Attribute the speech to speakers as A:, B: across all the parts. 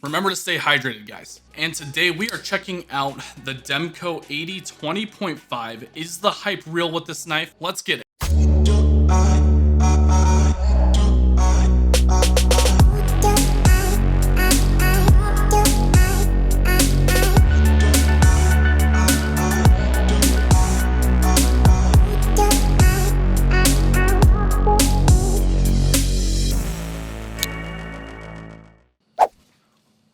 A: Remember to stay hydrated, guys. And today we are checking out the Demko AD20.5. Is the hype real with this knife? Let's get it.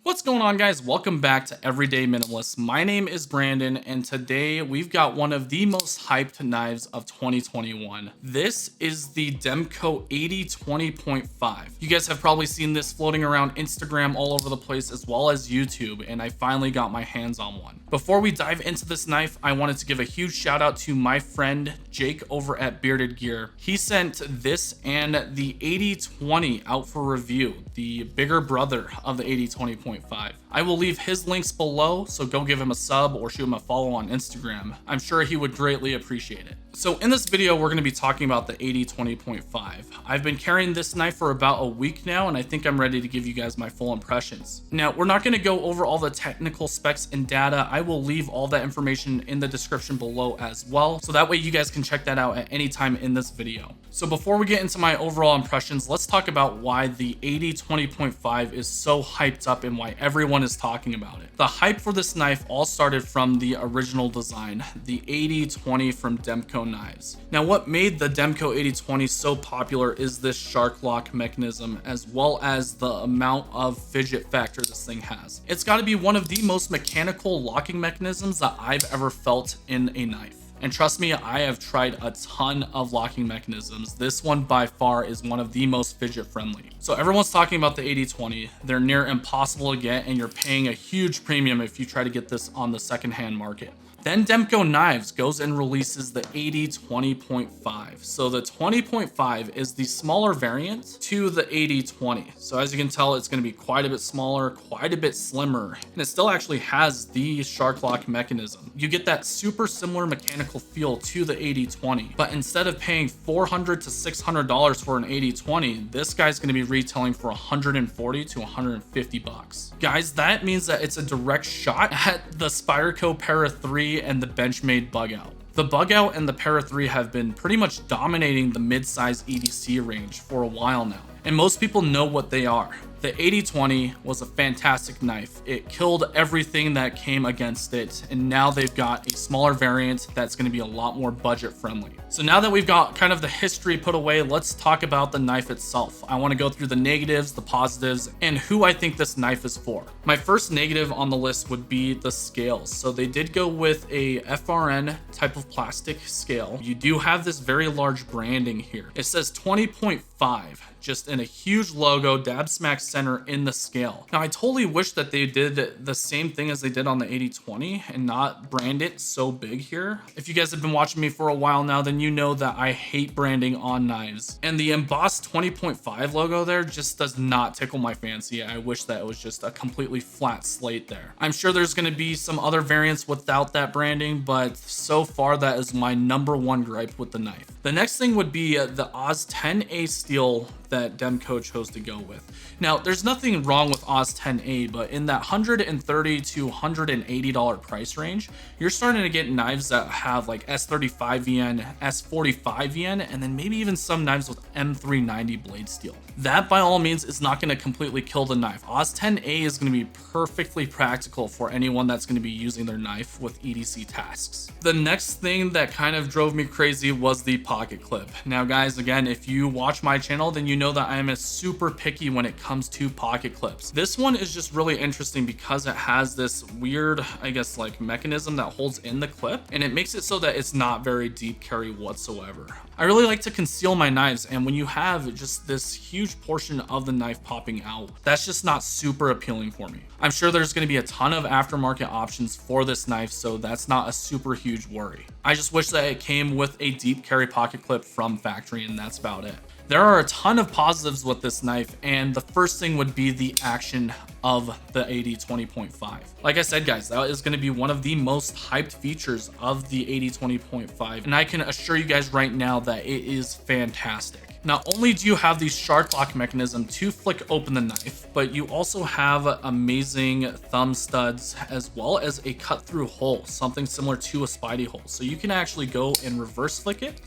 A: What's going on, guys? Welcome back to Everyday Minimalist. My name is Brandon, and today we've got one of the most hyped knives of 2021. This is the Demko AD20.5. You guys have probably seen this floating around Instagram all over the place, as well as YouTube, and I finally got my hands on one. Before we dive into this knife, I wanted to give a huge shout out to my friend Jake over at Bearded Gear. He sent this and the AD20 out for review, the bigger brother of the AD20.5. I will leave his links below, so go give him a sub or shoot him a follow on Instagram. I'm sure he would greatly appreciate it. So in this video, we're going to be talking about the AD20.5. I've been carrying this knife for about a week now, and I think I'm ready to give you guys my full impressions. Now, we're not going to go over all the technical specs and data. I will leave all that information in the description below as well, so that way you guys can check that out at any time in this video. So before we get into my overall impressions, let's talk about why the AD20.5 is so hyped up and why everyone is talking about it. The hype for this knife all started from the original design, the AD20 from Demko knives. Now, what made the Demko AD20 so popular is this shark lock mechanism, as well as the amount of fidget factor this thing has. It's got to be one of the most mechanical locking mechanisms that I've ever felt in a knife. And trust me, I have tried a ton of locking mechanisms. This one by far is one of the most fidget friendly. So everyone's talking about the AD20. They're near impossible to get, and you're paying a huge premium if you try to get this on the secondhand market. Then Demko Knives goes and releases the AD20.5. So the 20.5 is the smaller variant to the AD20. So as you can tell, it's going to be quite a bit smaller, quite a bit slimmer, and it still actually has the shark lock mechanism. You get that super similar mechanical feel to the AD20, but instead of paying $400 to $600 for an AD20, this guy's going to be retailing for $140 to $150. Guys, that means that it's a direct shot at the Spyderco Para 3 and the Benchmade Bug Out. The Bug Out and the Para 3 have been pretty much dominating the mid-size EDC range for a while now, and most people know what they are. The AD20 was a fantastic knife. It killed everything that came against it, and now they've got a smaller variant that's going to be a lot more budget friendly. So now that we've got kind of the history put away, let's talk about the knife itself. I want to go through the negatives, the positives, and who I think this knife is for. My first negative on the list would be the scales. So they did go with a FRN type of plastic scale. You do have this very large branding here. It says 20.5, just in a huge logo, dab smack center in the scale. Now, I totally wish that they did the same thing as they did on the AD20 and not brand it so big here. If you guys have been watching me for a while now, then you know that I hate branding on knives. And the embossed 20.5 logo there just does not tickle my fancy. I wish that it was just a completely flat slate there. I'm sure there's going to be some other variants without that branding, but so far that is my number one gripe with the knife. The next thing would be the Oz 10A steel that Demko chose to go with. Now, there's nothing wrong with Oz 10A, but in that $130 to $180 price range, you're starting to get knives that have like S35 yen, S45 yen, and then maybe even some knives with M390 blade steel. That by all means is not going to completely kill the knife. Oz 10A is going to be perfectly practical for anyone that's going to be using their knife with EDC tasks. The next thing that kind of drove me crazy was the pocket clip. Now guys, again, if you watch my channel, then you know that I am a super picky when it comes to pocket clips. This one is just really interesting because it has this weird, I guess, like mechanism that holds in the clip, and it makes it so that it's not very deep carry whatsoever. I really like to conceal my knives, and when you have just this huge portion of the knife popping out, that's just not super appealing for me. I'm sure there's going to be a ton of aftermarket options for this knife, so that's not a super huge worry. I just wish that it came with a deep carry pocket clip from factory, and that's about it. There are a ton of positives with this knife, and the first thing would be the action of the AD20.5. Like I said, guys, that is going to be one of the most hyped features of the AD20.5, and I can assure you guys right now that it is fantastic. Not only do you have the shark lock mechanism to flick open the knife, but you also have amazing thumb studs as well as a cut through hole, something similar to a Spidey hole. So you can actually go and reverse flick it.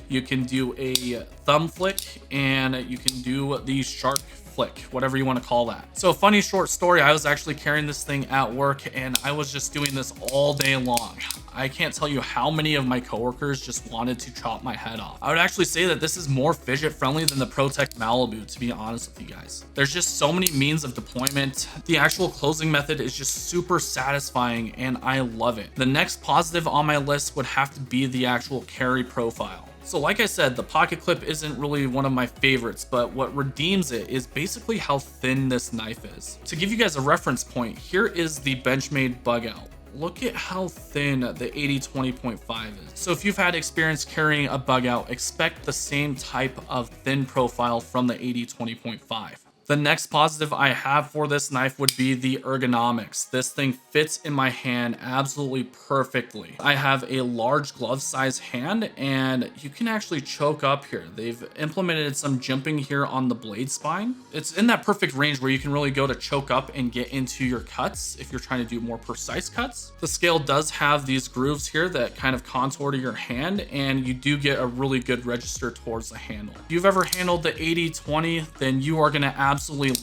A: You can do a thumb flick, and you can do the shark flick, whatever you want to call that. So funny short story, I was actually carrying this thing at work and I was just doing this all day long. I can't tell you how many of my coworkers just wanted to chop my head off. I would actually say that this is more fidget friendly than the ProTech Malibu, to be honest with you guys. There's just so many means of deployment. The actual closing method is just super satisfying and I love it. The next positive on my list would have to be the actual carry profile. So like I said, the pocket clip isn't really one of my favorites, but what redeems it is basically how thin this knife is. To give you guys a reference point, here is the Benchmade bug out. Look at how thin the AD20.5 is. So if you've had experience carrying a bug out, expect the same type of thin profile from the AD20.5. The next positive I have for this knife would be the ergonomics. This thing fits in my hand absolutely perfectly. I have a large glove size hand and you can actually choke up here. They've implemented some jimping here on the blade spine. It's in that perfect range where you can really go to choke up and get into your cuts if you're trying to do more precise cuts. The scale does have these grooves here that kind of contour to your hand, and you do get a really good register towards the handle. If you've ever handled the AD20, then you are gonna absolutely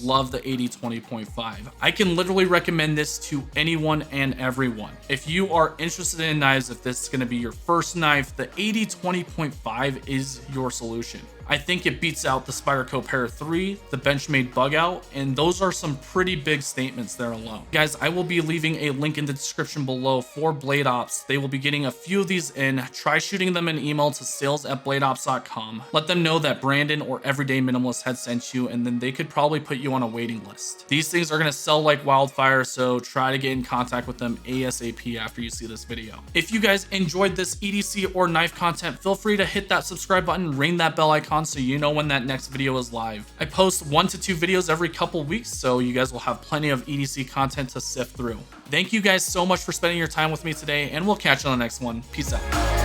A: love the AD20.5. I can literally recommend this to anyone and everyone. If you are interested in knives, if this is going to be your first knife, the AD20.5 is your solution. I think it beats out the Spyderco Para 3, the Benchmade bug out, and those are some pretty big statements there alone. Guys, I will be leaving a link in the description below for Blade Ops. They will be getting a few of these in. Try shooting them an email to sales@bladeops.com. Let them know that Brandon or Everyday Minimalist had sent you, and then they could probably put you on a waiting list. These things are going to sell like wildfire, so try to get in contact with them ASAP after you see this video. If you guys enjoyed this EDC or knife content, feel free to hit that subscribe button, ring that bell icon so you know when that next video is live. I post 1 to 2 videos every couple weeks, so you guys will have plenty of EDC content to sift through. Thank you guys so much for spending your time with me today, and we'll catch you on the next one. Peace out.